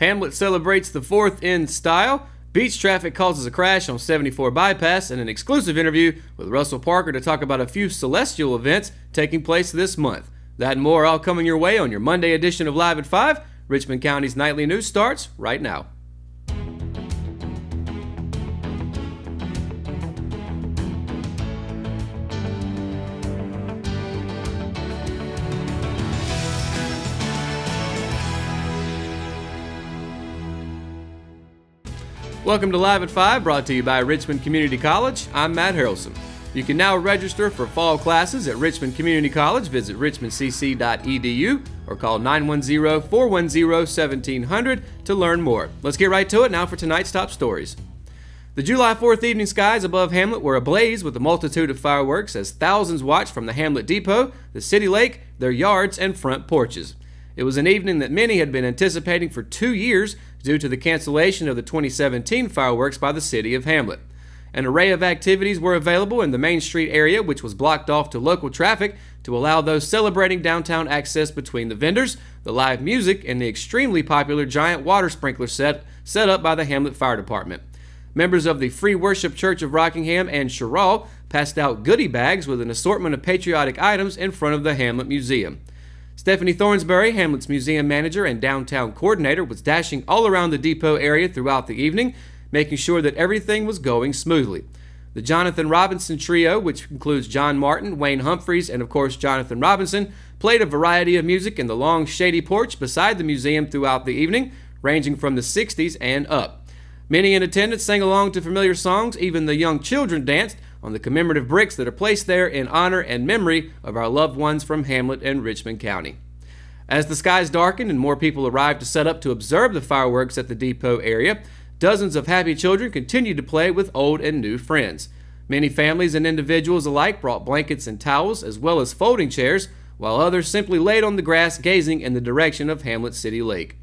Hamlet celebrates the 4th in style. Beach traffic causes a crash on 74 bypass, and an exclusive interview with Russell Parker to talk about a few celestial events taking place this month. That and more all coming your way on your Monday edition of Live at 5. Richmond County's nightly news starts right now. Welcome to Live at 5, brought to you by Richmond Community College. I'm Matt Harrelson. You can now register for fall classes at Richmond Community College. Visit richmondcc.edu or call 910-410-1700 to learn more. Let's get right to it now for tonight's top stories. The July 4th evening skies above Hamlet were ablaze with a multitude of fireworks as thousands watched from the Hamlet Depot, the city lake, their yards, and front porches. It was an evening that many had been anticipating for 2 years due to the cancellation of the 2017 fireworks by the city of Hamlet. An array of activities were available in the Main Street area, which was blocked off to local traffic to allow those celebrating downtown access between the vendors, the live music, and the extremely popular giant water sprinkler set up by the Hamlet Fire Department. Members of the Free Worship Church of Rockingham and Sherrall passed out goodie bags with an assortment of patriotic items in front of the Hamlet Museum. Stephanie Thornsberry, Hamlet's museum manager and downtown coordinator, was dashing all around the depot area throughout the evening, making sure that everything was going smoothly. The Jonathan Robinson Trio, which includes John Martin, Wayne Humphreys, and of course Jonathan Robinson, played a variety of music in the long shady porch beside the museum throughout the evening, ranging from the 60s and up. Many in attendance sang along to familiar songs. Even the young children danced on the commemorative bricks that are placed there in honor and memory of our loved ones from Hamlet and Richmond County. As the skies darkened and more people arrived to set up to observe the fireworks at the depot area, dozens of happy children continued to play with old and new friends. Many families and individuals alike brought blankets and towels as well as folding chairs, while others simply laid on the grass gazing in the direction of Hamlet City Lake.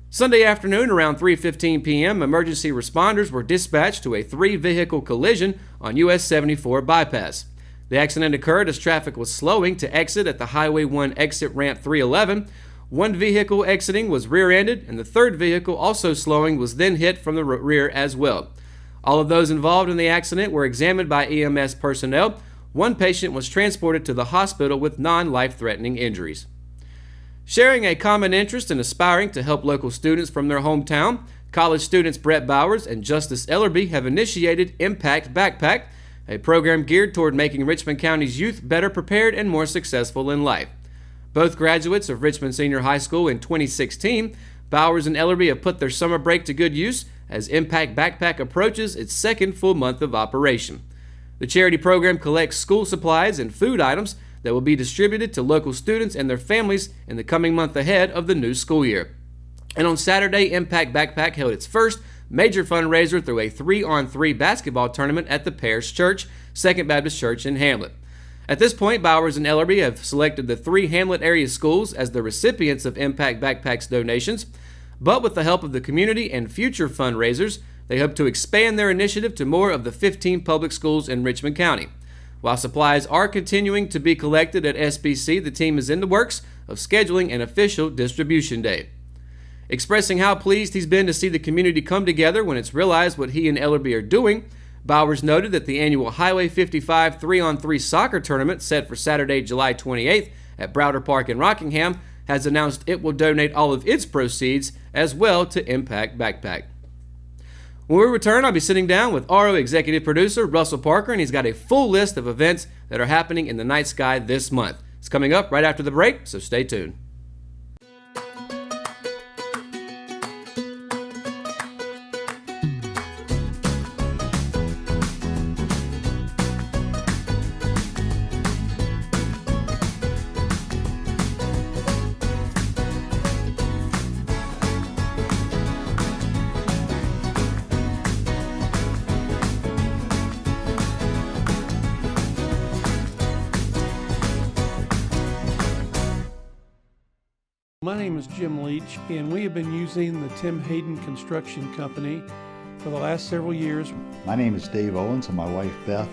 Sunday afternoon around 3:15 p.m., emergency responders were dispatched to a 3-vehicle collision on US 74 bypass. The accident occurred as traffic was slowing to exit at the Highway 1 exit ramp 311. One vehicle exiting was rear-ended, and the third vehicle, also slowing, was then hit from the rear as well. All of those involved in the accident were examined by EMS personnel. One patient was transported to the hospital with non-life-threatening injuries. Sharing a common interest in aspiring to help local students from their hometown, college students Brett Bowers and Justice Ellerby have initiated Impact Backpack, a program geared toward making Richmond County's youth better prepared and more successful in life. Both graduates of Richmond Senior High School in 2016, Bowers and Ellerby have put their summer break to good use as Impact Backpack approaches its second full month of operation. The charity program collects school supplies and food items that will be distributed to local students and their families in the coming month ahead of the new school year. And on Saturday, Impact Backpack held its first major fundraiser through a 3-on-3 basketball tournament at the Parish Church, Second Baptist Church in Hamlet. At this point, Bowers and Ellerby have selected the 3 Hamlet area schools as the recipients of Impact Backpack's donations, but with the help of the community and future fundraisers, they hope to expand their initiative to more of the 15 public schools in Richmond County. While supplies are continuing to be collected at SBC, the team is in the works of scheduling an official distribution day. Expressing how pleased he's been to see the community come together when it's realized what he and Ellerby are doing, Bowers noted that the annual Highway 55 3-on-3 soccer tournament set for Saturday, July 28th at Browder Park in Rockingham has announced it will donate all of its proceeds as well to Impact Backpack. When we return, I'll be sitting down with RO executive producer Russell Parker, and he's got a full list of events that are happening in the night sky this month. It's coming up right after the break, so stay tuned. My name is Jim Leach, and we have been using the Tim Hayden Construction Company for the last several years. My name is Dave Owens and my wife Beth.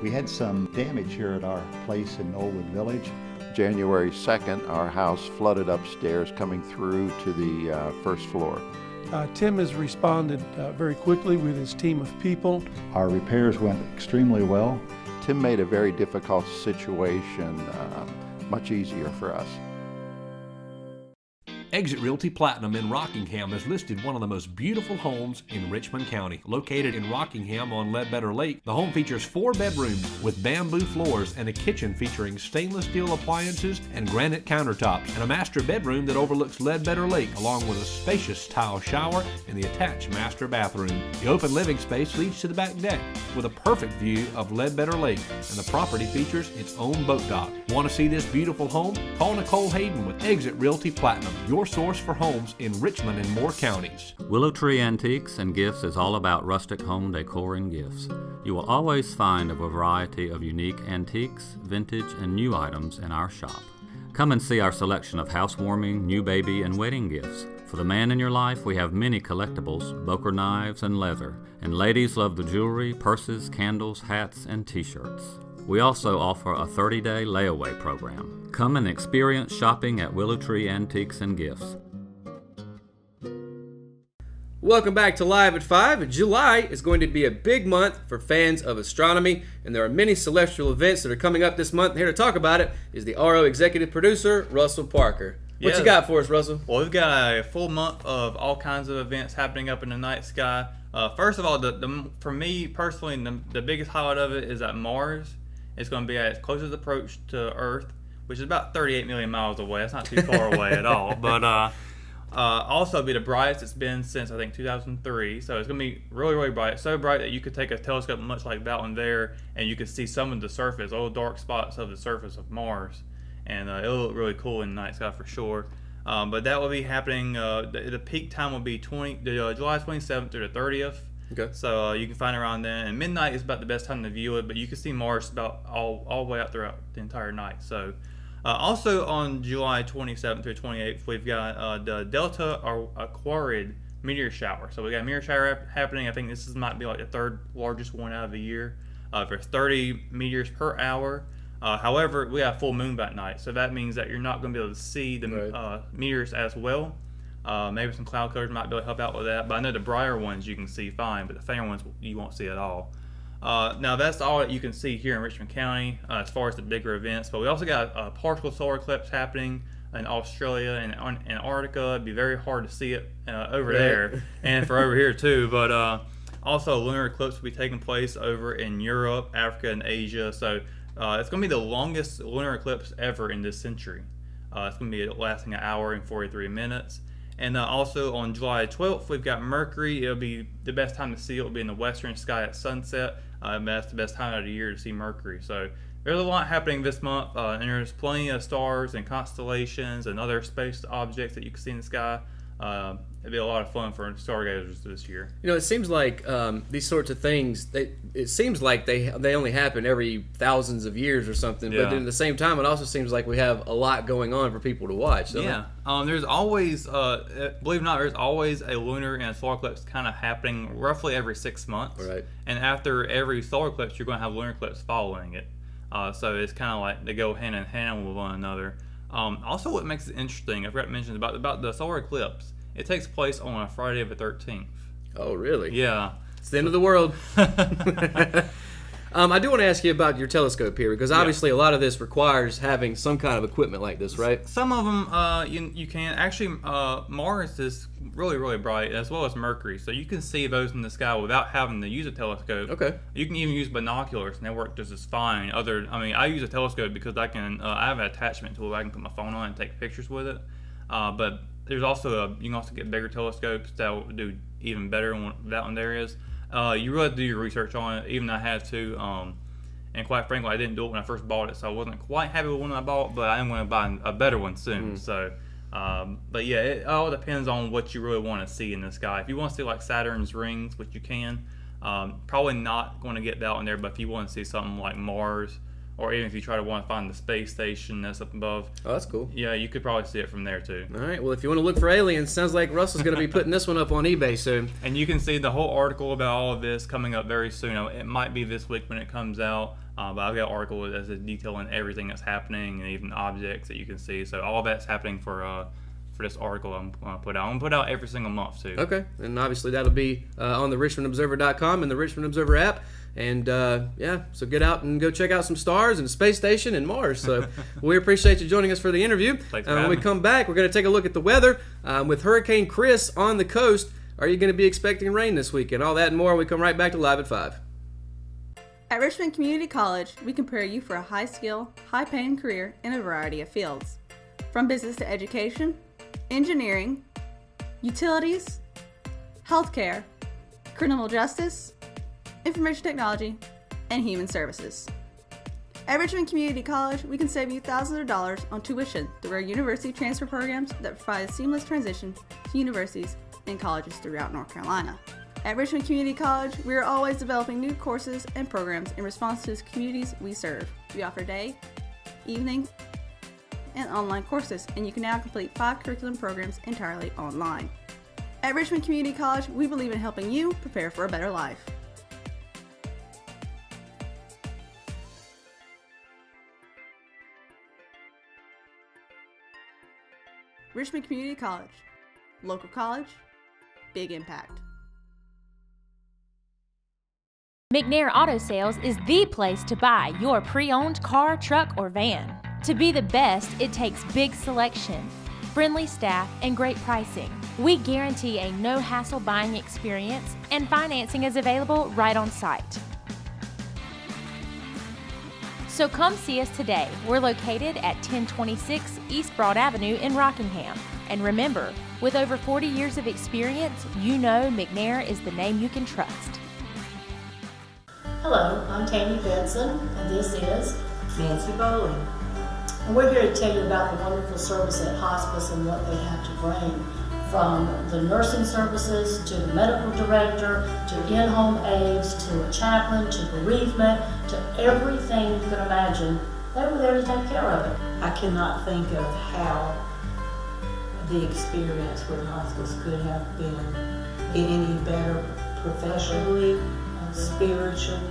We had some damage here at our place in Knollwood Village. January 2nd, our house flooded upstairs coming through to the first floor. Tim has responded very quickly with his team of people. Our repairs went extremely well. Tim made a very difficult situation much easier for us. Exit Realty Platinum in Rockingham has listed one of the most beautiful homes in Richmond County. Located in Rockingham on Ledbetter Lake, the home features 4 bedrooms with bamboo floors and a kitchen featuring stainless steel appliances and granite countertops, and a master bedroom that overlooks Ledbetter Lake, along with a spacious tile shower and the attached master bathroom. The open living space leads to the back deck with a perfect view of Ledbetter Lake, and the property features its own boat dock. Want to see this beautiful home? Call Nicole Hayden with Exit Realty Platinum, your source for homes in Richmond and Moore counties. Willow Tree Antiques and Gifts is all about rustic home decor and gifts. You will always find a variety of unique antiques, vintage, and new items in our shop. Come and see our selection of housewarming, new baby, and wedding gifts. For the man in your life, we have many collectibles, Boker knives, and leather. And ladies love the jewelry, purses, candles, hats, and t-shirts. We also offer a 30-day layaway program. Come and experience shopping at Willow Tree Antiques and Gifts. Welcome back to Live at 5. July is going to be a big month for fans of astronomy, and there are many celestial events that are coming up this month. Here to talk about it is the RO executive producer, Russell Parker. What you got for us, Russell? Well, we've got a full month of all kinds of events happening up in the night sky. First of all, for me personally, the biggest highlight of it is that Mars is going to be at its closest approach to Earth, which is about 38 million miles away. That's not too far away at all. But also be the brightest it's been since, I think, 2003. So it's going to be really, really bright. So bright that you could take a telescope much like that one there, and you could see some of the surface, little dark spots of the surface of Mars. And it'll look really cool in the night sky for sure. But that will be happening, the peak time will be July 27th through the 30th. Okay. So you can find it around then. And midnight is about the best time to view it, but you can see Mars about all the way out throughout the entire night. So also on July 27th through 28th, we've got the Delta Aquarid meteor shower. So we got a meteor shower happening. I think this might be like the third largest one out of the year. There's 30 meteors per hour. However, we have full moon that night, so that means that you're not going to be able to see the meteors as well. Maybe some cloud covers might be able to help out with that, but I know the brighter ones you can see fine, but the fainter ones you won't see at all. Now that's all that you can see here in Richmond County as far as the bigger events, but we also got a partial solar eclipse happening in Australia and Antarctica. It'd be very hard to see it over there and for over here too, but also a lunar eclipse will be taking place over in Europe, Africa, and Asia. So it's going to be the longest lunar eclipse ever in this century. It's going to be lasting an hour and 43 minutes. And also on July 12th, we've got Mercury. It'll be the best time to see it will be in the western sky at sunset. That's the best time of the year to see Mercury. So there's a lot happening this month, and there's plenty of stars and constellations and other space objects that you can see in the sky. It'd be a lot of fun for stargazers this year. You know, it seems like these sorts of things, it seems like they only happen every thousands of years or something, but at the same time, it also seems like we have a lot going on for people to watch. Yeah. There's always, believe it or not, there's always a lunar and a solar eclipse kind of happening roughly every 6 months. Right. And after every solar eclipse, you're going to have lunar eclipse following it. So it's kind of like they go hand in hand with one another. Also, what makes it interesting, I forgot to mention about the solar eclipse. It takes place on a Friday the 13th. Oh, really? Yeah. It's the end of the world. I do want to ask you about your telescope here, because obviously a lot of this requires having some kind of equipment like this, right? Some of them you can. Actually, Mars is really, really bright, as well as Mercury. So you can see those in the sky without having to use a telescope. Okay. You can even use binoculars, and they work just as fine. I use a telescope because I have an attachment to it. I can put my phone on and take pictures with it. But there's also you can also get bigger telescopes that will do even better than that one there is. You really have to do your research on it. Even I had to, and quite frankly, I didn't do it when I first bought it, so I wasn't quite happy with one I bought. But I am going to buy a better one soon. So, but yeah, it all depends on what you really want to see in the sky. If you want to see like Saturn's rings, which you can, probably not going to get that one there. But if you want to see something like Mars or even if you try to want to find the space station that's up above, Oh, that's cool. yeah, you could probably see it from there too. All right. Well, if you want to look for aliens, sounds like Russell's going to be putting this one up on eBay soon. And you can see the whole article about all of this coming up very soon. It might be this week when it comes out, but I've got an article that's detailing everything that's happening and even objects that you can see. So all that's happening for this article I'm going to put out. I'm going to put out every single month too. Okay. And obviously that'll be on the RichmondObserver.com and the Richmond Observer app. And yeah, so get out and go check out some stars and the space station and Mars. So we appreciate you joining us for the interview. Thanks for When having we me. come back, we're going to take a look at the weather with Hurricane Chris on the coast. Are you going to be expecting rain this weekend? All that and more when we come right back to Live at 5. At Richmond Community College, we can prepare you for a high-skill, high-paying career in a variety of fields. From business to education, engineering, utilities, healthcare, criminal justice, information technology, and human services. At Richmond Community College, we can save you thousands of dollars on tuition through our university transfer programs that provide a seamless transition to universities and colleges throughout North Carolina. At Richmond Community College, we are always developing new courses and programs in response to the communities we serve. We offer day, evening, and online courses, and you can now complete 5 curriculum programs entirely online. At Richmond Community College, we believe in helping you prepare for a better life. Richmond Community College. Local college, big impact. McNair Auto Sales is the place to buy your pre-owned car, truck, or van. To be the best, it takes big selection, friendly staff, and great pricing. We guarantee a no-hassle buying experience, and financing is available right on site. So come see us today. We're located at 1026 East Broad Avenue in Rockingham. And remember, with over 40 years of experience, you know McNair is the name you can trust. Hello, I'm Tammy Benson, and this is Nancy Bowling. And we're here to tell you about the wonderful service at hospice and what they have to bring. From the nursing services to the medical director to in-home aides to a chaplain to bereavement to everything you can imagine, they were there to take care of it. I cannot think of how the experience with hospice could have been any better professionally, spiritually.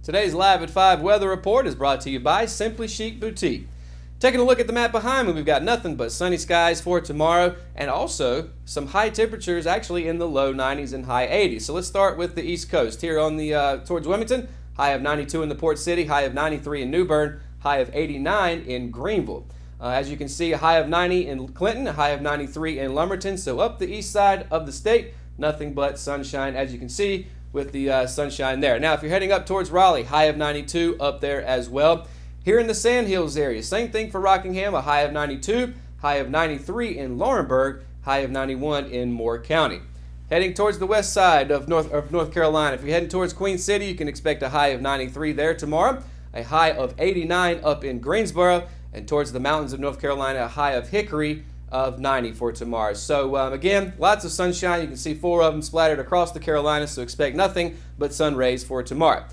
Today's Live at 5 weather report is brought to you by Simply Chic Boutique. Taking a look at the map behind me, we've got nothing but sunny skies for tomorrow and also some high temperatures actually in the low 90s and high 80s. So let's start with the East Coast. Here on the towards Wilmington, high of 92 in the Port City, high of 93 in New Bern, high of 89 in Greenville. As you can see, a high of 90 in Clinton, a high of 93 in Lumberton. So up the east side of the state, nothing but sunshine, as you can see, with the sunshine there. Now, if you're heading up towards Raleigh, high of 92 up there as well. Here in the Sandhills area, same thing for Rockingham, a high of 92, high of 93 in Laurinburg, high of 91 in Moore County. Heading towards the west side of North Carolina, if you're heading towards Queen City, you can expect a high of 93 there tomorrow, a high of 89 up in Greensboro, and towards the mountains of North Carolina, a high of Hickory of 90 for tomorrow. So again, lots of sunshine. You can see 4 of them splattered across the Carolinas, so expect nothing but sun rays for tomorrow.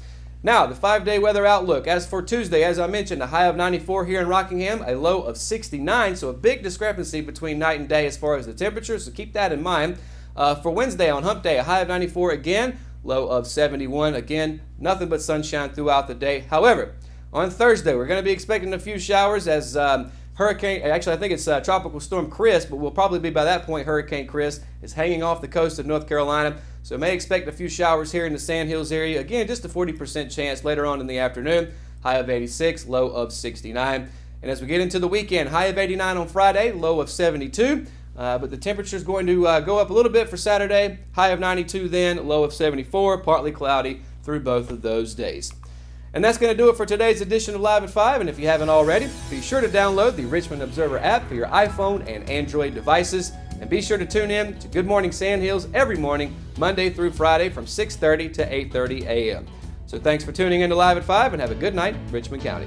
Now, the 5-day weather outlook. As for Tuesday, as I mentioned, a high of 94 here in Rockingham, a low of 69, so a big discrepancy between night and day as far as the temperature, so keep that in mind. For Wednesday on Hump Day, a high of 94 again, low of 71. Again, nothing but sunshine throughout the day. However, on Thursday, we're going to be expecting a few showers as I think it's Tropical Storm Chris, but we'll probably be by that point Hurricane Chris is hanging off the coast of North Carolina. So may expect a few showers here in the Sandhills area. Again, just a 40% chance later on in the afternoon. High of 86, low of 69. And as we get into the weekend, high of 89 on Friday, low of 72. But the temperature is going to go up a little bit for Saturday. High of 92 then, low of 74, partly cloudy through both of those days. And that's going to do it for today's edition of Live at 5. And if you haven't already, be sure to download the Richmond Observer app for your iPhone and Android devices. And be sure to tune in to Good Morning Sandhills every morning, Monday through Friday from 6:30 to 8:30 a.m. So thanks for tuning in to Live at 5 and have a good night, Richmond County.